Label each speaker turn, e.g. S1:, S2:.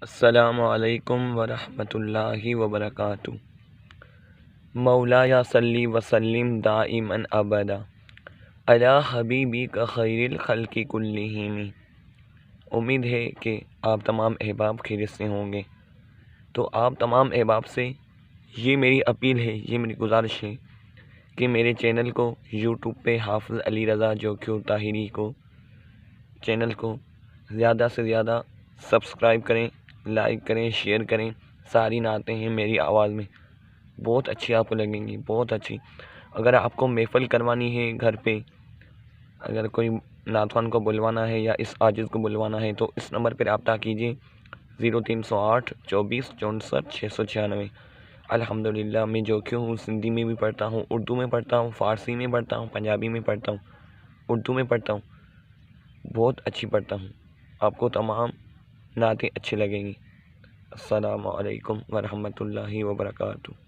S1: السلام علیکم ورحمۃ اللہ وبرکاتہ۔ مولایا صلی وسلم دائما ابدا علی حبیبک خیر الخلق کلہم۔ امید ہے کہ آپ تمام احباب خیریت سے ہوں گے۔ تو آپ تمام احباب سے یہ میری اپیل ہے، یہ میری گزارش ہے کہ میرے چینل کو یوٹیوب پہ حافظ علی رضا جوکیو طاہری کو چینل کو زیادہ سے زیادہ سبسکرائب کریں، لائک کریں، شیئر کریں۔ ساری نعتیں ہیں میری آواز میں، بہت اچھی آپ کو لگیں گی، بہت اچھی۔ اگر آپ کو محفل کروانی ہے گھر پہ، اگر کوئی نعت خوان کو بلوانا ہے یا اس عاجز کو بلوانا ہے تو اس نمبر پر رابطہ کیجیے 0308 24 64 696۔ الحمدللہ میں جو کیوں ہوں، سندھی میں بھی پڑھتا ہوں، اردو میں پڑھتا ہوں، فارسی میں پڑھتا ہوں، پنجابی میں پڑھتا ہوں، اردو میں پڑھتا ہوں، بہت اچھی پڑھتا ہوں۔ آپ کو تمام نعتیں اچھی لگیں گی۔ السلام علیکم ورحمۃ اللہ وبرکاتہ۔